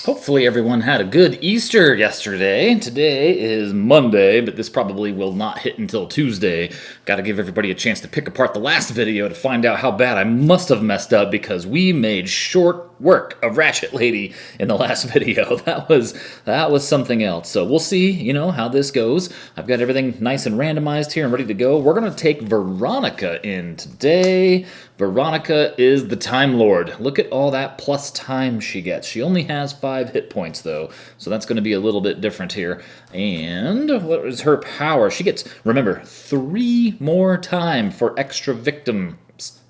Hopefully everyone had a good Easter yesterday. Today is Monday, but this probably will not hit until Tuesday. Gotta give everybody a chance to pick apart the last video to find out how bad I must have messed up because we made short work of Ratchet Lady in the last video. That was something else. So we'll see, how this goes. I've got everything nice and randomized here and ready to go. We're gonna take Veronica in today. Veronica is the Time Lord. Look at all that plus time she gets. She only has 5 hit points, though, so that's going to be a little bit different here. And what is her power? She gets, remember, 3 more time for extra victims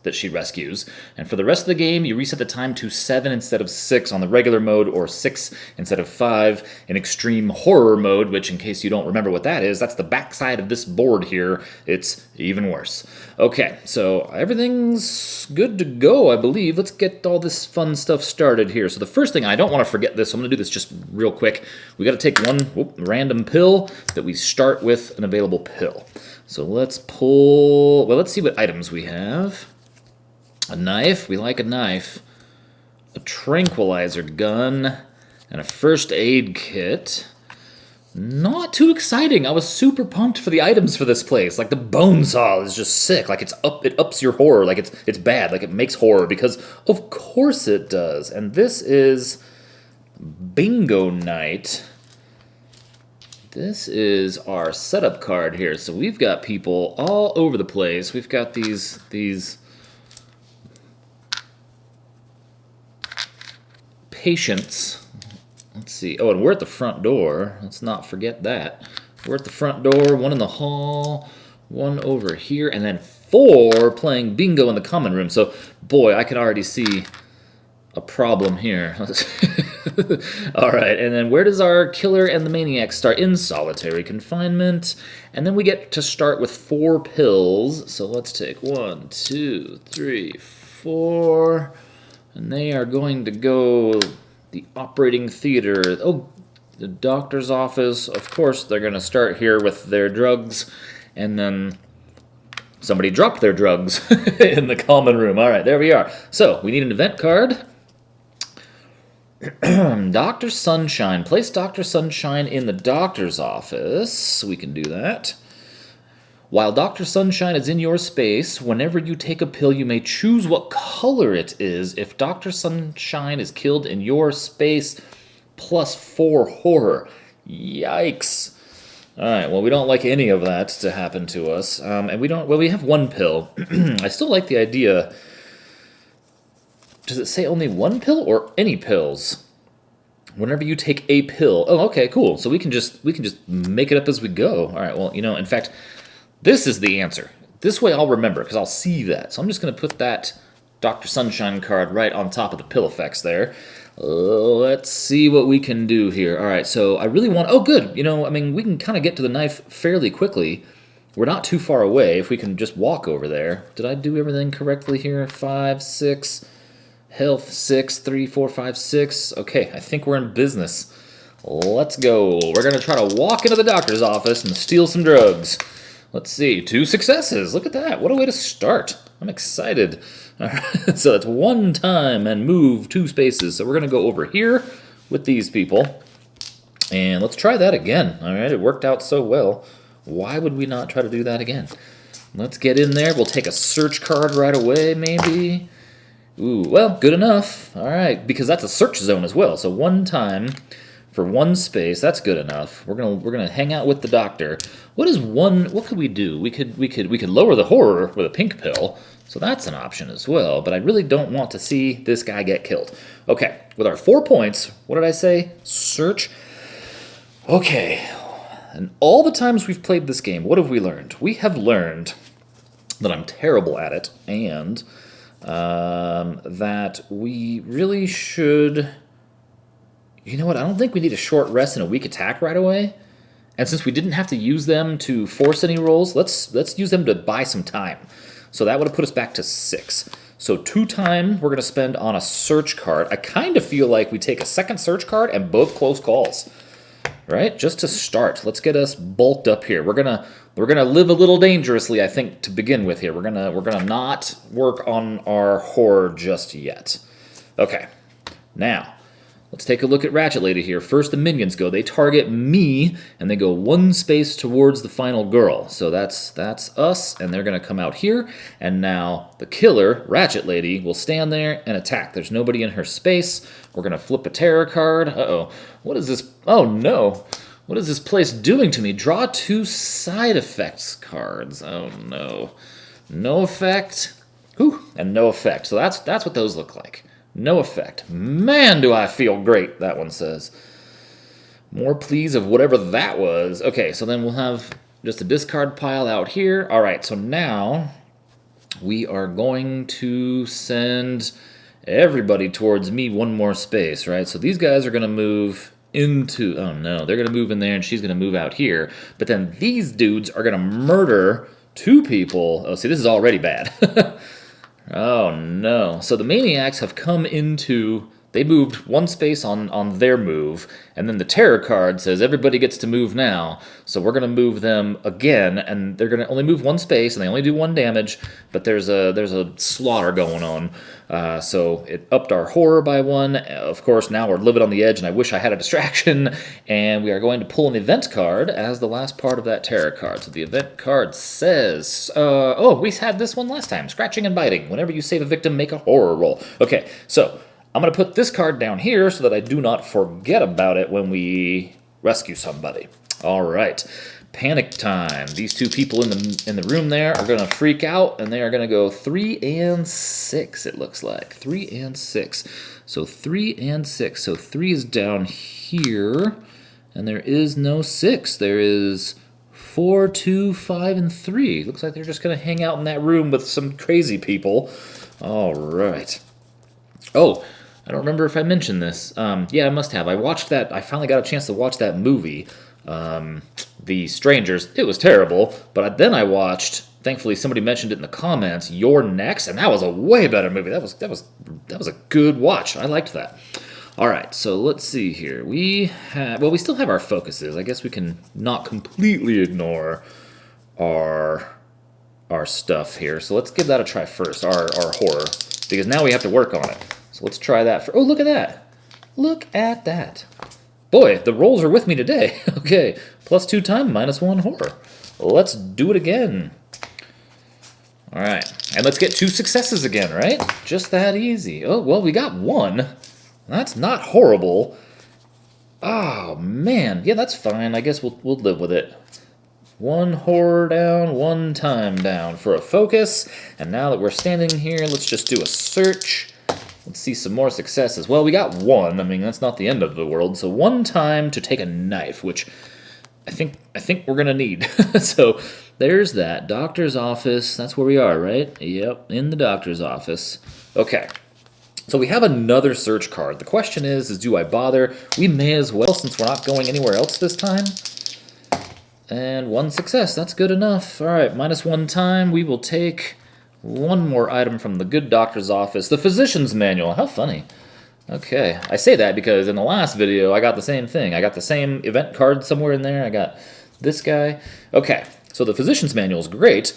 that she rescues. And for the rest of the game, you reset the time to 7 instead of 6 on the regular mode, or 6 instead of 5 in extreme horror mode, which, in case you don't remember what that is, that's the backside of this board here. It's even worse. Okay, so everything's good to go, I believe. Let's get all this fun stuff started here. So the first thing, I don't want to forget this, so I'm going to do this just real quick. We got to take one random pill that we start with an available pill. So let's pull, well, let's see what items we have. A knife, we like a knife. A tranquilizer gun, and a first aid kit. Not too exciting. I was super pumped for the items for this place. Like the bone saw is just sick. Like it ups your horror. Like it's bad. Like it makes horror because of course it does. And this is bingo night. This is our setup card here. So we've got people all over the place. We've got these patients. Let's see. Oh, and we're at the front door. Let's not forget that. We're at the front door, one in the hall, one over here, and then 4 playing bingo in the common room. So, boy, I can already see a problem here. All right, and then where does our killer and the maniac start? In solitary confinement. And then we get to start with 4 pills. So let's take 1, 2, 3, 4. And they are going to go the operating theater. Oh, the doctor's office. Of course, they're going to start here with their drugs. And then somebody dropped their drugs in the common room. All right, there we are. So we need an event card. Dr. Sunshine. Place Dr. Sunshine in the doctor's office. We can do that. While Dr. Sunshine is in your space, whenever you take a pill, you may choose what color it is. If Dr. Sunshine is killed in your space, plus 4 horror. Yikes. Alright, well, we don't like any of that to happen to us. And we have 1 pill. I still like the idea. Does it say only 1 pill or any pills? Whenever you take a pill. Oh, okay, cool. So we can just make it up as we go. Alright, well, in fact, this is the answer. This way I'll remember, because I'll see that. So I'm just going to put that Dr. Sunshine card right on top of the pill effects there. Let's see what we can do here. All right, so I really want... Oh, good. We can kind of get to the knife fairly quickly. We're not too far away if we can just walk over there. Did I do everything correctly here? 5, 6, health 6, 3, 4, 5, 6. Okay, I think we're in business. Let's go. We're going to try to walk into the doctor's office and steal some drugs. Let's see, 2 successes. Look at that. What a way to start. I'm excited. All right. So that's 1 time and move 2 spaces. So we're going to go over here with these people. And let's try that again. All right, it worked out so well. Why would we not try to do that again? Let's get in there. We'll take a search card right away, maybe. Ooh, well, good enough. All right, because that's a search zone as well. So 1 time for 1 space, that's good enough. We're gonna hang out with the doctor. What could we do? We could lower the horror with a pink pill, so that's an option as well. But I really don't want to see this guy get killed. Okay, with our 4 points, what did I say? Search. Okay, and all the times we've played this game, what have we learned? We have learned that I'm terrible at it, and that we really should... You know what? I don't think we need a short rest and a weak attack right away. And since we didn't have to use them to force any rolls, let's use them to buy some time. So that would have put us back to 6. So 2 time we're going to spend on a search card. I kind of feel like we take a second search card and both close calls. Right? Just to start. Let's get us bulked up here. We're gonna live a little dangerously, I think, to begin with here. We're gonna not work on our horror just yet. Okay. Now, Let's take a look at Ratchet Lady here. First, the minions go. They target me, and they go one space towards the final girl. So that's us, and they're going to come out here. And now the killer, Ratchet Lady, will stand there and attack. There's nobody in her space. We're going to flip a terror card. Uh-oh. What is this? Oh, no. What is this place doing to me? Draw 2 side effects cards. Oh, no. No effect. Whew. And no effect. So that's what those look like. No effect. Man, do I feel great, that one says. More pleas of whatever that was. Okay, so then we'll have just a discard pile out here. All right, so now we are going to send everybody towards me one more space, right? So these guys are going to move into... Oh, no. They're going to move in there, and she's going to move out here. But then these dudes are going to murder 2 people. Oh, see, this is already bad. Oh, no. So the Maniacs have come into... They moved one space on their move, and then the terror card says everybody gets to move now. So we're going to move them again, and they're going to only move one space, and they only do 1 damage, but there's a slaughter going on. So it upped our horror by 1. Of course, now we're living on the edge, and I wish I had a distraction. And we are going to pull an event card as the last part of that terror card. So the event card says... oh, we had this one last time. Scratching and biting. Whenever you save a victim, make a horror roll. Okay, so... I'm going to put this card down here so that I do not forget about it when we rescue somebody. All right. Panic time. These 2 people in the room there are going to freak out, and they are going to go 3 and 6, it looks like. 3 and 6. So 3 and 6. So 3 is down here, and there is no 6. There is 4, 2, 5, and 3. Looks like they're just going to hang out in that room with some crazy people. All right. Oh, I don't remember if I mentioned this. Yeah, I must have. I watched that. I finally got a chance to watch that movie, The Strangers. It was terrible, but then I watched. Thankfully, somebody mentioned it in the comments. You're Next, and that was a way better movie. That was a good watch. I liked that. All right, so let's see here. We still have our focuses. I guess we can not completely ignore our stuff here. So let's give that a try first. Our horror, because now we have to work on it. So let's try that. Oh, look at that. Look at that. Boy, the rolls are with me today. Okay, +2 time, -1 horror. Let's do it again. All right, and let's get 2 successes again, right? Just that easy. Oh, well, we got 1. That's not horrible. Oh, man. Yeah, that's fine. I guess we'll live with it. 1 horror down, 1 time down for a focus. And now that we're standing here, let's just do a search. Let's see some more successes. Well, we got 1. I mean, that's not the end of the world. So 1 time to take a knife, which I think we're going to need. So there's that. Doctor's office. That's where we are, right? Yep, in the doctor's office. Okay. So we have another search card. The question is do I bother? We may as well, since we're not going anywhere else this time. And 1 success. That's good enough. All right, -1 time. We will take 1 more item from the good doctor's office. The physician's manual. How funny. Okay, I say that because in the last video, I got the same thing. I got the same event card somewhere in there. I got this guy. Okay, so the physician's manual is great.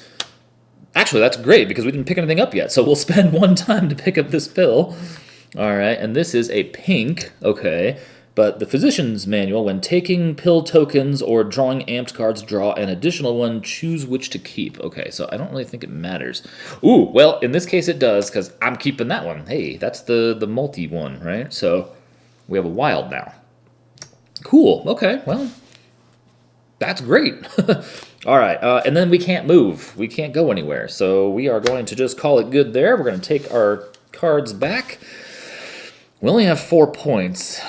Actually, that's great because we didn't pick anything up yet. So we'll spend 1 time to pick up this pill. All right, and this is a pink. Okay, but the physician's manual, when taking pill tokens or drawing amped cards, draw an additional 1, choose which to keep. Okay, so I don't really think it matters. Ooh, well, in this case it does, because I'm keeping that one. Hey, that's the multi one, right? So we have a wild now. Cool, okay, well, that's great. All right, and then we can't move. We can't go anywhere, so we are going to just call it good there. We're going to take our cards back. We only have 4 points.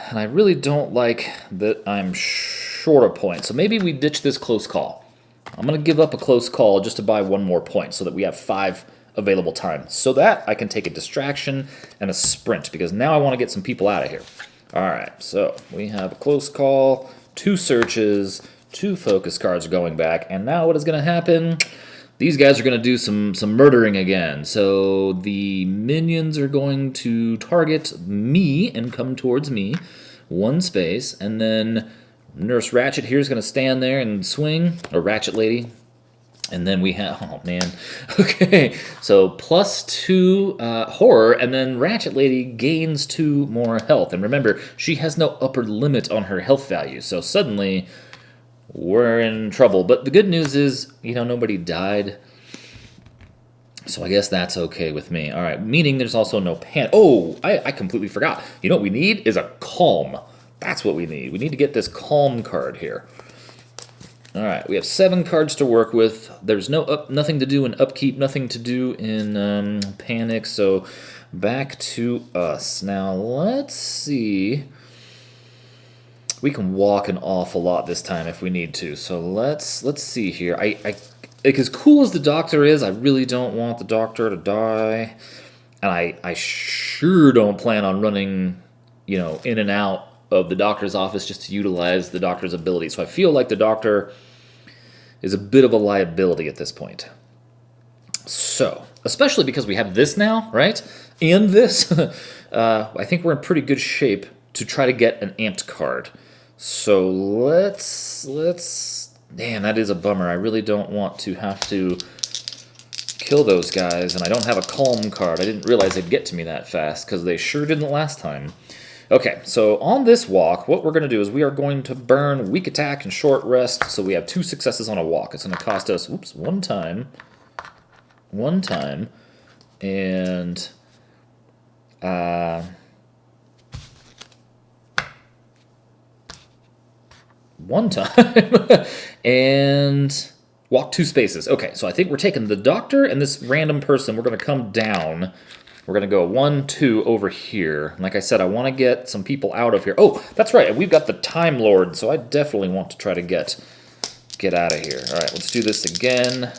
And I really don't like that I'm short a point. So maybe we ditch this close call. I'm going to give up a close call just to buy 1 more point so that we have 5 available times. So that I can take a distraction and a sprint because now I want to get some people out of here. All right, so we have a close call, 2 searches, 2 focus cards going back. And now what is going to happen? These guys are going to do some murdering again. So the minions are going to target me and come towards me. 1 space. And then Nurse Ratchet here is going to stand there and swing. Or Ratchet Lady. And then we have, oh man, okay, so +2 horror, and then Ratchet Lady gains 2 more health. And remember, she has no upper limit on her health value, so suddenly we're in trouble. But the good news is, nobody died, so I guess that's okay with me. All right, meaning there's also no panic. Oh, I completely forgot. You know what we need is a calm. That's what we need. We need to get this calm card here. All right, we have 7 cards to work with. There's nothing to do in upkeep, nothing to do in panic. So back to us. Now let's see. We can walk an awful lot this time if we need to. So let's see here. Like, as cool as the Doctor is, I really don't want the Doctor to die, and I sure don't plan on running, in and out of the Doctor's office just to utilize the Doctor's ability. So I feel like the Doctor is a bit of a liability at this point. So, especially because we have this now, right? And this, I think we're in pretty good shape to try to get an amped card. So let's, damn, that is a bummer. I really don't want to have to kill those guys, and I don't have a calm card. I didn't realize they'd get to me that fast, because they sure didn't last time. Okay, so on this walk, what we're going to do is we are going to burn weak attack and short rest, so we have 2 successes on a walk. It's going to cost us, one time, and one time, and walk 2 spaces. Okay, so I think we're taking the Doctor and this random person. We're going to come down. We're going to go 1, 2 over here. Like I said, I want to get some people out of here. Oh, that's right. We've got the Time Lord, so I definitely want to try to get out of here. All right, let's do this again.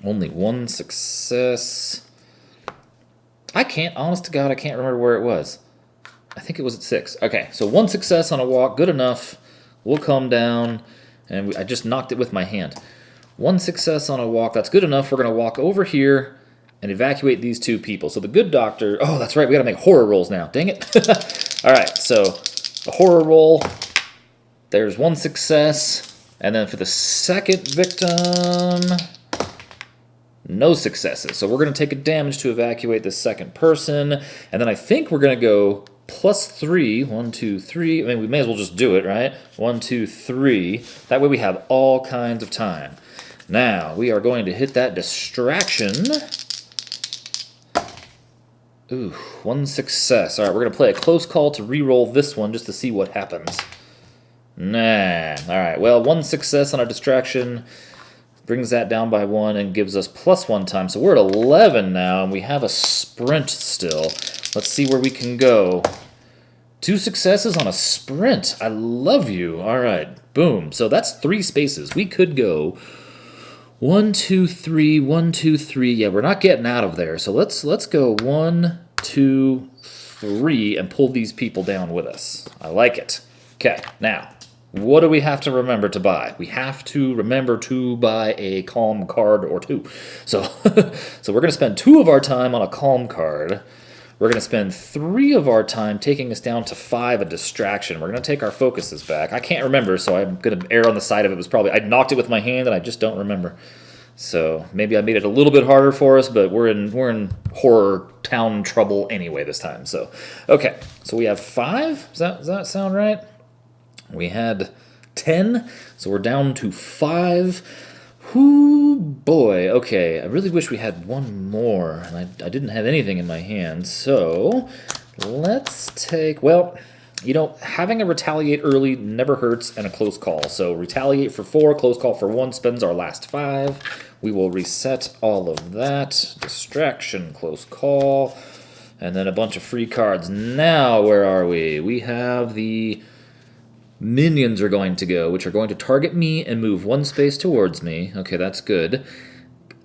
Only 1 success. Honest to God, I can't remember where it was. I think it was at 6. Okay, so 1 success on a walk, good enough. We'll come down, and I just knocked it with my hand. 1 success on a walk, that's good enough. We're going to walk over here and evacuate these 2 people. So the good Doctor... Oh, that's right, we got to make horror rolls now. Dang it. All right, so a horror roll. There's 1 success. And then for the second victim, no successes. So we're going to take a damage to evacuate the second person. And then I think we're going to go +3. 1, 2, 3. I mean, we may as well just do it, right? 1, 2, 3. That way we have all kinds of time. Now, we are going to hit that distraction. Ooh, 1 success. All right, we're going to play a close call to re-roll this one just to see what happens. Nah. All right, well, 1 success on a distraction brings that down by 1 and gives us +1 time. So we're at 11 now, and we have a sprint still. Let's see where we can go. 2 successes on a sprint. I love you. All right, boom. So that's 3 spaces. We could go 1, 2, 3, 1, 2, 3. Yeah, we're not getting out of there. So let's go 1, 2, 3 and pull these people down with us. I like it. Okay, now, what do we have to remember to buy? We have to remember to buy a calm card or 2. So, so we're going to spend 2 of our time on a calm card. We're going to spend 3 of our time taking us down to 5, a distraction. We're going to take our focuses back. I can't remember, so I'm going to err on the side of it. I knocked it with my hand, and I just don't remember. So maybe I made it a little bit harder for us, but we're in horror town trouble anyway this time. So, okay, so we have 5. Does that sound right? We had 10, so we're down to 5. Whoo, boy. Okay, I really wish we had 1 more, and I didn't have anything in my hand. So let's take, well, having a retaliate early never hurts, and a close call. So retaliate for 4, close call for 1, spends our last 5. We will reset all of that. Distraction, close call, and then a bunch of free cards. Now, where are we? We have the minions are going to go, which are going to target me and move 1 space towards me. Okay, that's good.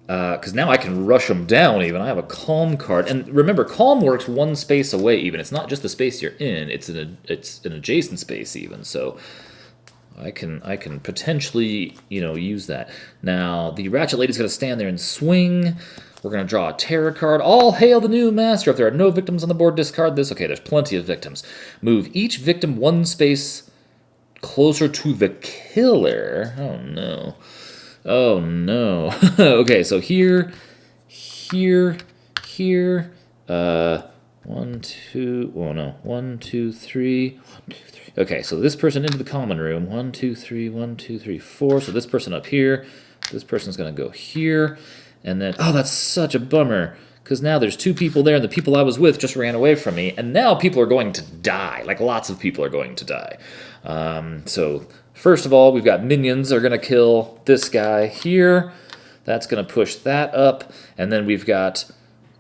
Because now I can rush them down even. I have a calm card. And remember, calm works 1 space away even. It's not just the space you're in. It's an adjacent space even. So I can potentially, use that. Now, the Ratchet Lady's going to stand there and swing. We're going to draw a terror card. All hail the new master. If there are no victims on the board, discard this. Okay, there's plenty of victims. Move each victim 1 space closer to the killer. Oh, no. Oh, no. Okay, so here, here, here. One, two, oh no. 1, 2, 3. 1, 2, 3. Okay, so this person into the common room. 1, 2, 3, 1, 2, 3, 4. So this person up here. This person's going to go here. And then, oh, that's such a bummer. Because now there's 2 people there, and the people I was with just ran away from me. And now people are going to die. Like, lots of people are going to die. So, first of all, we've got minions are going to kill this guy here. That's going to push that up. And then we've got,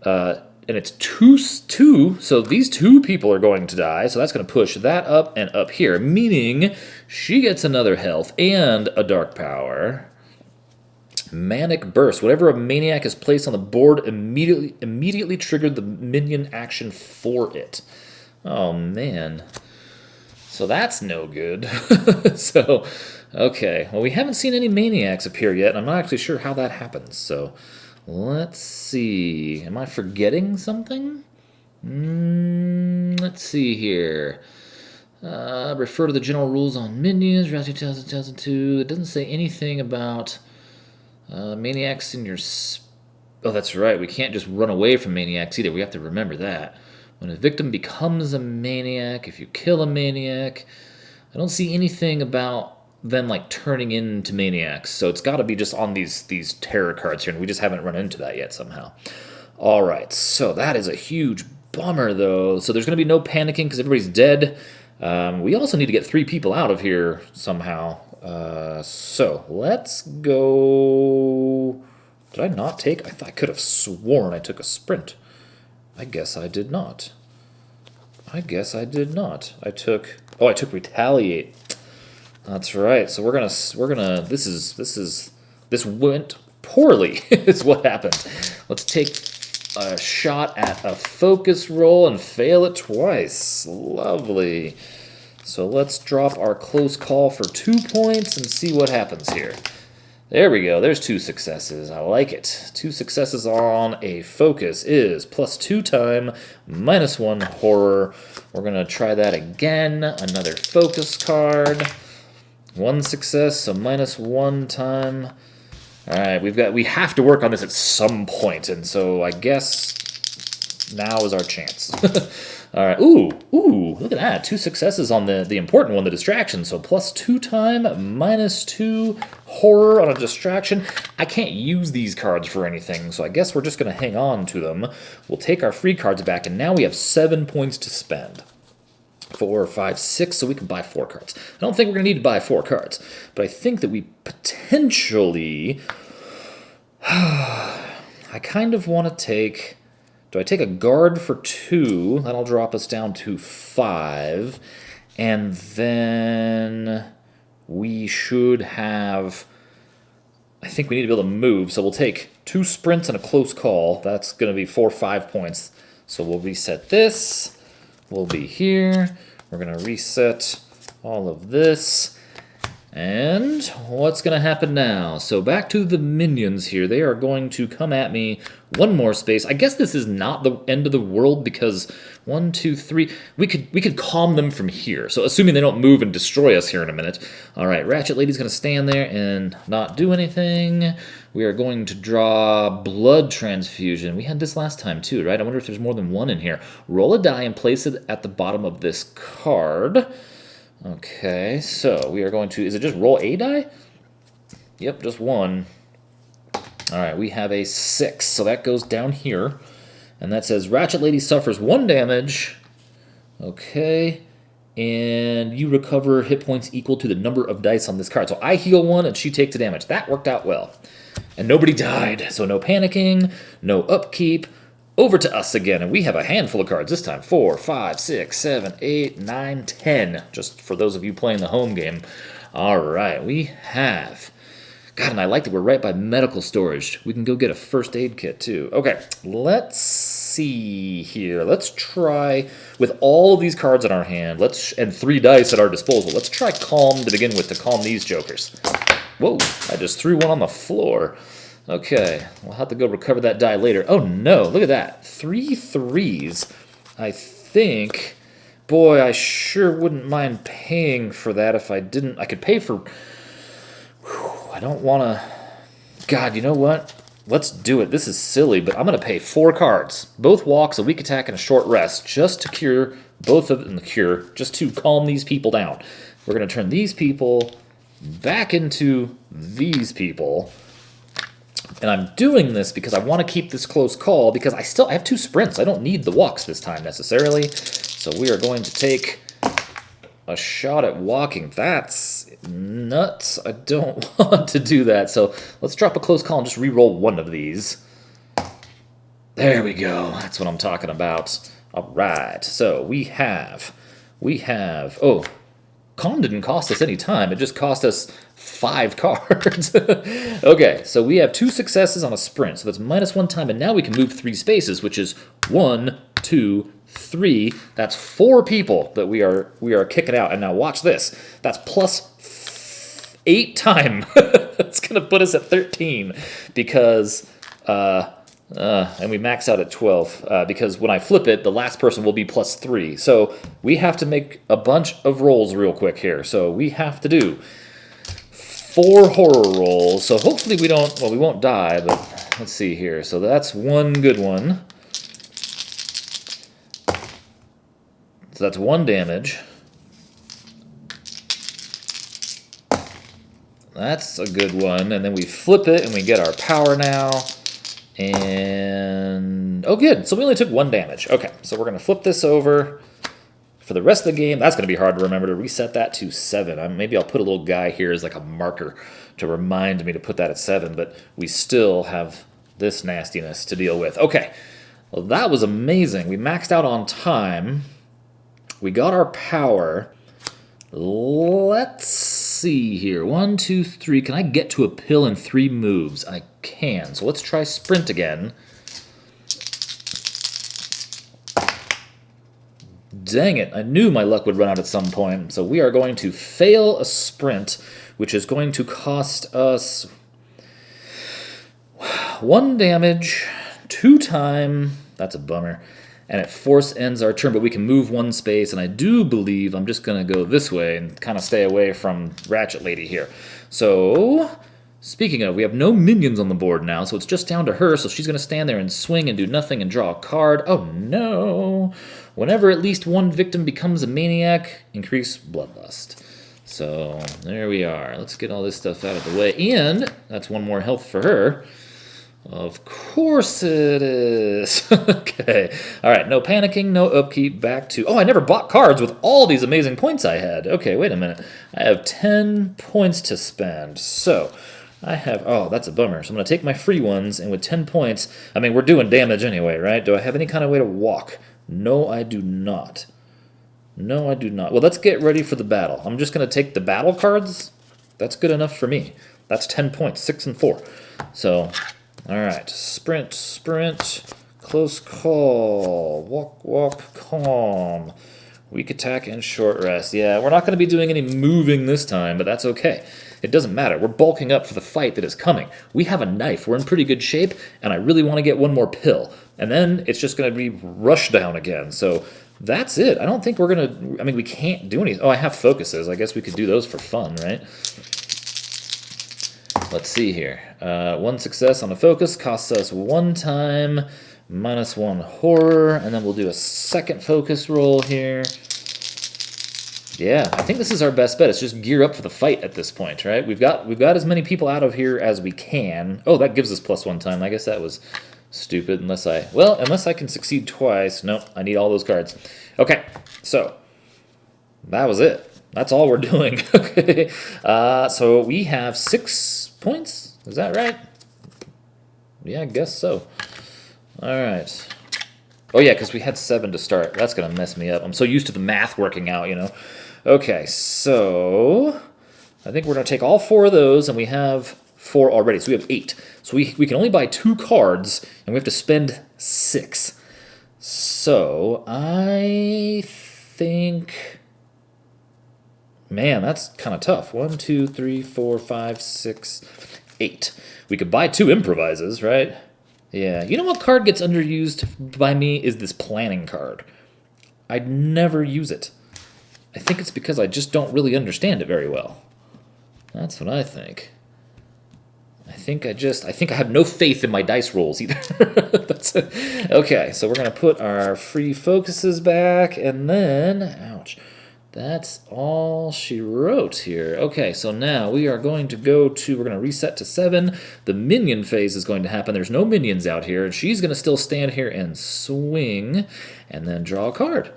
and it's two, so these 2 people are going to die. So that's going to push that up and up here. Meaning, she gets another health and a dark power. Manic Burst. Whatever a maniac is placed on the board immediately triggered the minion action for it. Oh, man. So that's no good. So, okay. Well, we haven't seen any maniacs appear yet. I'm not actually sure how that happens. So, let's see. Am I forgetting something? Let's see here. Refer to the general rules on minions. Ratchet 2002. It doesn't say anything about... maniacs in your... Oh, that's right. We can't just run away from maniacs either. We have to remember that. When a victim becomes a maniac, if you kill a maniac, I don't see anything about them like turning into maniacs. So it's got to be just on these terror cards here, and we just haven't run into that yet somehow. All right. So that is a huge bummer, though. So there's going to be no panicking because everybody's dead. We also need to get 3 people out of here somehow. So let's go. Did I not take? I could have sworn I took a sprint. I guess I did not. I took. Oh, I took retaliate. That's right. So we're gonna. This went poorly. Is what happened. Let's take a shot at a focus roll and fail it twice. Lovely. So let's drop our close call for 2 points and see what happens here. There we go. There's 2 successes. I like it. 2 successes on a focus is +2 time, -1 horror. We're going to try that again. Another focus card. 1 success, so -1 time. All right, we have to work on this at some point, and so I guess now is our chance. All right. Ooh, look at that. 2 successes on the important one, the distraction. So +2 time, -2 horror on a distraction. I can't use these cards for anything, so I guess we're just going to hang on to them. We'll take our free cards back, and now we have 7 points to spend. 4, 5, 6, so we can buy 4 cards. I don't think we're going to need to buy 4 cards, but I think that we potentially... I kind of want to take... Do I take a guard for 2? That'll drop us down to 5. And then we should have... I think we need to be able to move, so we'll take 2 sprints and a close call. That's going to be 4 or 5 points. So we'll reset this. We'll be here. We're going to reset all of this. And what's going to happen now? So back to the minions here. They are going to come at me 1 more space. I guess this is not the end of the world because 1, 2, 3. We could calm them from here. So assuming they don't move and destroy us here in a minute. All right, Ratchet Lady's going to stand there and not do anything. We are going to draw blood transfusion. We had this last time too, right? I wonder if there's more than 1 in here. Roll a die and place it at the bottom of this card. Okay, so we are going to... Is it just roll a die? Yep, just 1. All right, we have a 6, so that goes down here. And that says, Ratchet Lady suffers 1 damage. Okay, and you recover hit points equal to the number of dice on this card. So I heal 1 and she takes the damage. That worked out well. And nobody died, so no panicking, no upkeep. Over to us again, and we have a handful of cards this time. 4, 5, 6, 7, 8, 9, 10. Just for those of you playing the home game. All right, we have... God, and I like that we're right by medical storage. We can go get a first aid kit, too. Okay, let's see here. Let's try, with all of these cards in our hand, and 3 dice at our disposal, let's try Calm to begin with to calm these jokers. Whoa, I just threw 1 on the floor. Okay, we'll have to go recover that die later. Oh no, look at that. 3 3s. I think... Boy, I sure wouldn't mind paying for that if I didn't... I could pay for... Whew, I don't want to... God, you know what? Let's do it. This is silly, but I'm going to pay 4 cards. Both walks, a weak attack, and a short rest, just to cure both of them. Just to calm these people down. We're going to turn these people back into these people. And I'm doing this because I want to keep this close call, because I have 2 sprints. I don't need the walks this time necessarily. So we are going to take a shot at walking. That's nuts. I don't want to do that. So let's drop a close call and just re-roll one of these. There we go. That's what I'm talking about. All right. So we have, oh, calm didn't cost us any time. It just cost us 5 cards. Okay, so we have 2 successes on a sprint. So that's -1 time, and now we can move 3 spaces, which is 1, 2, 3. That's 4 people that we are kicking out. And now watch this. That's +8 time. It's gonna put us at 13 because and we max out at 12 because when I flip it, the last person will be +3. So we have to make a bunch of rolls real quick here. So we have to do 4 horror rolls. So hopefully we don't, well, we won't die, but let's see here. So that's 1 good one. So that's 1 damage. That's a good one. And then we flip it and we get our power now. And, oh good, so we only took 1 damage. Okay, so we're going to flip this over. For the rest of the game, that's going to be hard to remember to reset that to 7. Maybe I'll put a little guy here as like a marker to remind me to put that at 7, but we still have this nastiness to deal with. Okay, well that was amazing. We maxed out on time. We got our power. Let's see here. 1, 2, 3. Can I get to a pill in 3 moves? I can. So let's try sprint again. Dang it. I knew my luck would run out at some point. So we are going to fail a sprint, which is going to cost us 1 damage, 2 time. That's a bummer. And it force ends our turn, but we can move 1 space, and I do believe I'm just going to go this way and kind of stay away from Ratchet Lady here. So, speaking of, we have no minions on the board now, so it's just down to her, so she's going to stand there and swing and do nothing and draw a card. Oh no! Whenever at least 1 victim becomes a maniac, increase bloodlust. So, there we are. Let's get all this stuff out of the way, and that's 1 more health for her. Of course it is. Okay. All right. No panicking, no upkeep. Back to... Oh, I never bought cards with all these amazing points I had. Okay, wait a minute. I have 10 points to spend. So, I have... Oh, that's a bummer. So I'm going to take my free ones, and with 10 points... I mean, we're doing damage anyway, right? Do I have any kind of way to walk? No, I do not. No, I do not. Well, let's get ready for the battle. I'm just going to take the battle cards. That's good enough for me. That's 10 points. 6 and 4. So... All right, sprint, sprint, close call, walk, walk, calm, weak attack, and short rest. Yeah, we're not going to be doing any moving this time, but that's okay. It doesn't matter. We're bulking up for the fight that is coming. We have a knife. We're in pretty good shape, and I really want to get 1 more pill. And then it's just going to be rush down again. So that's it. I don't think we're going to... I mean, we can't do anything. Oh, I have focuses. I guess we could do those for fun, right? Let's see here. 1 success on a focus costs us 1 time, -1 horror, and then we'll do a second focus roll here. Yeah, I think this is our best bet. It's just gear up for the fight at this point, right? We've got as many people out of here as we can. Oh, that gives us +1 time. I guess that was stupid unless I can succeed twice. Nope, I need all those cards. Okay, so that was it. That's all we're doing. Okay. So we have 6 points. Is that right? Yeah, I guess so. All right. Oh, yeah, because we had 7 to start. That's going to mess me up. I'm so used to the math working out, you know. Okay, so I think we're going to take all 4 of those, and we have 4 already. So we have 8. So we can only buy 2 cards, and we have to spend 6. So I think... Man, that's kind of tough. 1, 2, 3, 4, 5, 6, 8. We could buy 2 improvises, right? Yeah. You know what card gets underused by me is this planning card. I'd never use it. I think it's because I just don't really understand it very well. That's what I think. I think I have no faith in my dice rolls either. That's it. Okay, so we're gonna put our free focuses back, and then, ouch, that's all she wrote here. Okay, so now we are going to we're gonna reset to 7. The minion phase is going to happen. There's no minions out here, and she's gonna still stand here and swing, and then draw a card.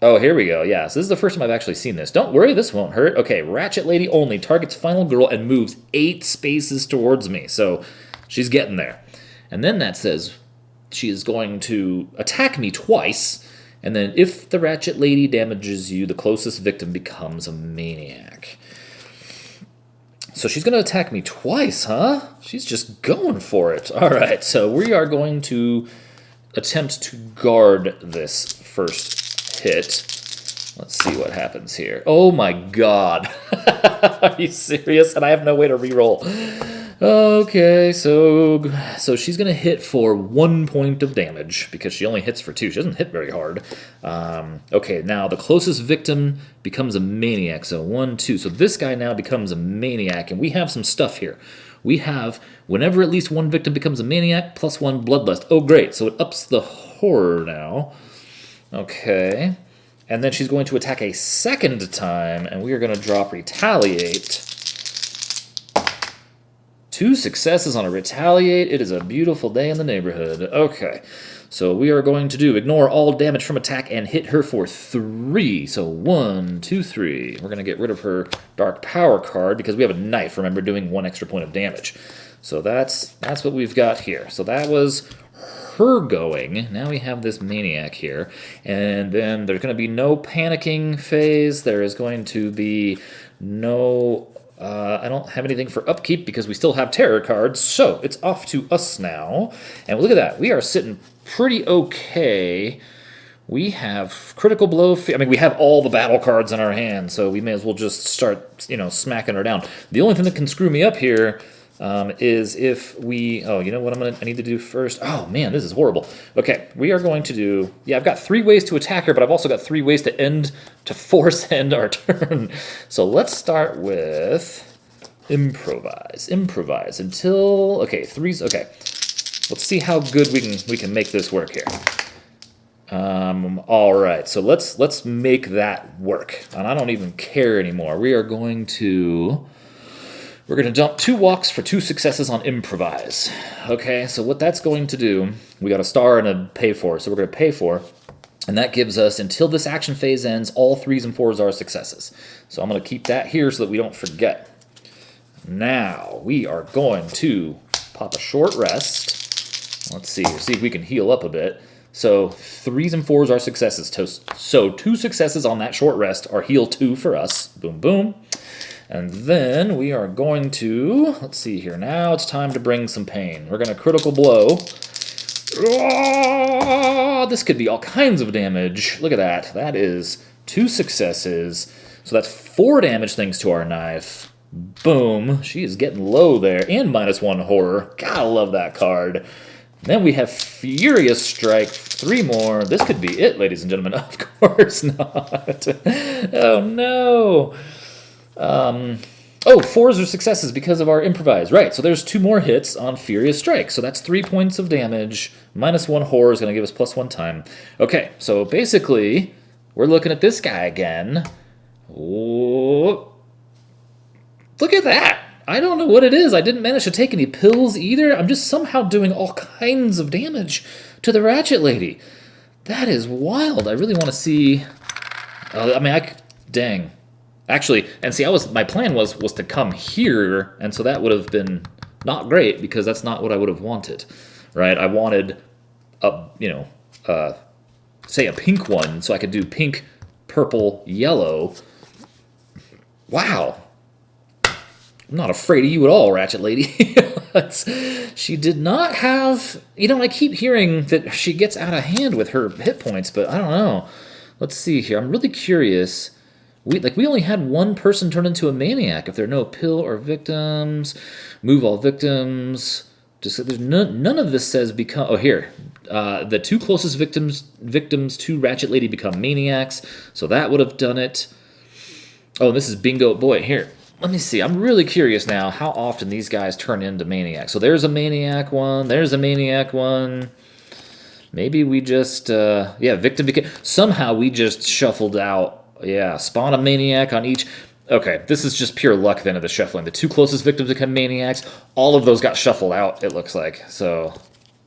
Oh, here we go. Yeah, so this is the first time I've actually seen this. Don't worry, this won't hurt. Okay, Ratchet Lady only targets final girl and moves 8 spaces towards me. So she's getting there. And then that says she is going to attack me twice. And then if the Ratchet Lady damages you, the closest victim becomes a maniac. So she's going to attack me twice, huh? She's just going for it. All right, so we are going to attempt to guard this first hit. Let's see what happens here. Oh my god. Are you serious? And I have no way to reroll. Okay, so she's going to hit for 1 point of damage because she only hits for 2. She doesn't hit very hard. Okay, now the closest victim becomes a maniac. So 1, 2. So this guy now becomes a maniac, and we have some stuff here. We have, whenever at least one victim becomes a maniac, +1 bloodlust. Oh, great. So it ups the horror now. Okay, and then she's going to attack a second time, and we are going to drop Retaliate. 2 successes on a Retaliate. It is a beautiful day in the neighborhood. Okay, so we are going to ignore all damage from attack and hit her for 3. So 1, 2, 3. We're going to get rid of her Dark Power card because we have a knife, remember, doing 1 extra point of damage. So that's what we've got here. So that was her going. Now we have this maniac here, and then there's going to be no panicking phase. There is going to be no I don't have anything for upkeep because we still have terror cards, so it's off to us now. And look at that, we are sitting pretty okay. We have critical blow. I mean, we have all the battle cards in our hand, so we may as well just start, smacking her down. The only thing that can screw me up here is if we, you know what I need to do first? Oh man, this is horrible. Okay, we are going to do, I've got 3 ways to attack her, but I've also got 3 ways to force end our turn. So let's start with improvise until, okay, 3's, okay. Let's see how good we can make this work here. All right, so let's make that work. And I don't even care anymore. We're going to dump 2 walks for 2 successes on improvise. Okay, so what that's going to do, we got a star and a pay for, so we're going to pay for, and that gives us, until this action phase ends, all 3s and 4s are successes. So I'm going to keep that here so that we don't forget. Now, we are going to pop a short rest. Let's see if we can heal up a bit. So 3s and 4s are successes. So 2 successes on that short rest are heal 2 for us. Boom, boom. And then we are going to, let's see here, now it's time to bring some pain. We're going to critical blow. Oh, this could be all kinds of damage. Look at that. That is 2 successes. So that's 4 damage thanks to our knife. Boom. She is getting low there. And -1 horror. Gotta love that card. Then we have Furious Strike. 3 more. This could be it, ladies and gentlemen. Of course not. Oh, no. 4s are successes because of our improvise. Right, so there's 2 more hits on Furious Strike. So that's 3 points of damage. -1 horror is going to give us +1 time. Okay, so basically, we're looking at this guy again. Oh, look at that. I don't know what it is. I didn't manage to take any pills either. I'm just somehow doing all kinds of damage to the Ratchet Lady. That is wild. I really want to see... dang. Actually, and see, my plan was to come here, and so that would have been not great because that's not what I would have wanted, right? I wanted say a pink one, so I could do pink, purple, yellow. Wow. I'm not afraid of you at all, Ratchet Lady. She did not have... I keep hearing that she gets out of hand with her hit points, but I don't know. Let's see here. I'm really curious. We only had 1 person turn into a maniac. If there are no pill or victims, move all victims. There's none of this says become... Oh, here. The 2 closest victims to Ratchet Lady become maniacs. So that would have done it. Oh, this is bingo. Boy, here. Let me see. I'm really curious now how often these guys turn into maniacs. So there's a maniac one. There's a maniac one. Maybe we just, yeah, victim became... Somehow we just shuffled out, yeah, spawn a maniac on each... Okay, this is just pure luck then of the shuffling. The 2 closest victims become maniacs. All of those got shuffled out, it looks like. So,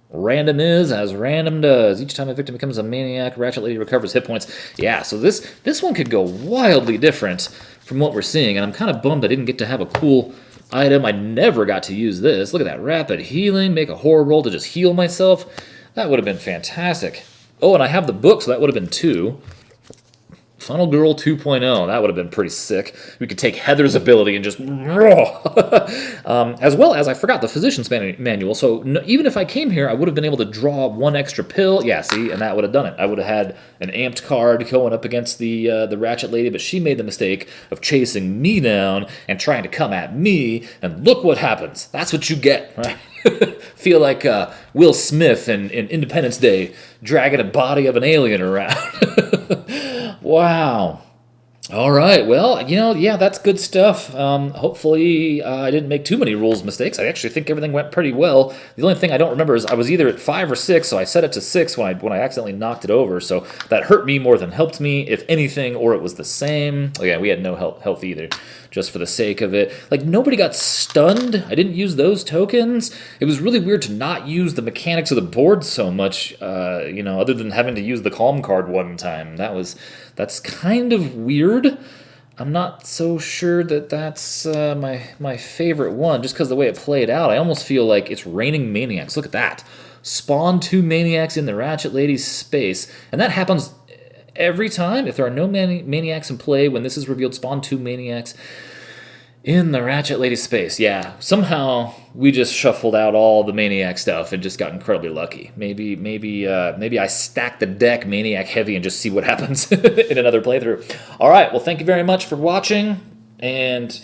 random is as random does. Each time a victim becomes a maniac, Ratchet Lady recovers hit points. Yeah, so this one could go wildly different from what we're seeing, and I'm kind of bummed I didn't get to have a cool item. I never got to use this. Look at that, rapid healing, make a horror roll to just heal myself. That would have been fantastic. Oh, and I have the book, so that would have been 2. Funnel Girl 2.0, that would have been pretty sick. We could take Heather's ability and just... as well as, I forgot, the Physician's Manual, so even if I came here, I would have been able to draw 1 extra pill. Yeah, see, and that would have done it. I would have had an amped card going up against the Ratchet Lady, but she made the mistake of chasing me down and trying to come at me, and look what happens. That's what you get, right? Feel like Will Smith in Independence Day dragging a body of an alien around. Wow. All right. Well, yeah, that's good stuff. Hopefully, I didn't make too many rules mistakes. I actually think everything went pretty well. The only thing I don't remember is I was either at 5 or 6, so I set it to 6 when I accidentally knocked it over. So that hurt me more than helped me, if anything, or it was the same. Oh, yeah, we had no health either, just for the sake of it. Like, nobody got stunned. I didn't use those tokens. It was really weird to not use the mechanics of the board so much, other than having to use the calm card one time. That's kind of weird. I'm not so sure that that's my favorite one, just because of the way it played out. I almost feel like it's raining maniacs. Look at that. Spawn 2 maniacs in the Ratchet Lady's space. And that happens every time. If there are no maniacs in play, when this is revealed, spawn 2 maniacs in the Ratchet Lady space. Yeah, somehow we just shuffled out all the maniac stuff and just got incredibly lucky. Maybe I stack the deck maniac heavy and just see what happens in another playthrough. All right, well, thank you very much for watching, and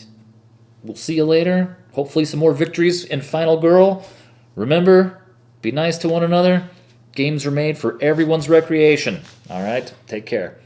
we'll see you later. Hopefully some more victories in Final Girl. Remember, be nice to one another. Games are made for everyone's recreation. All right, take care.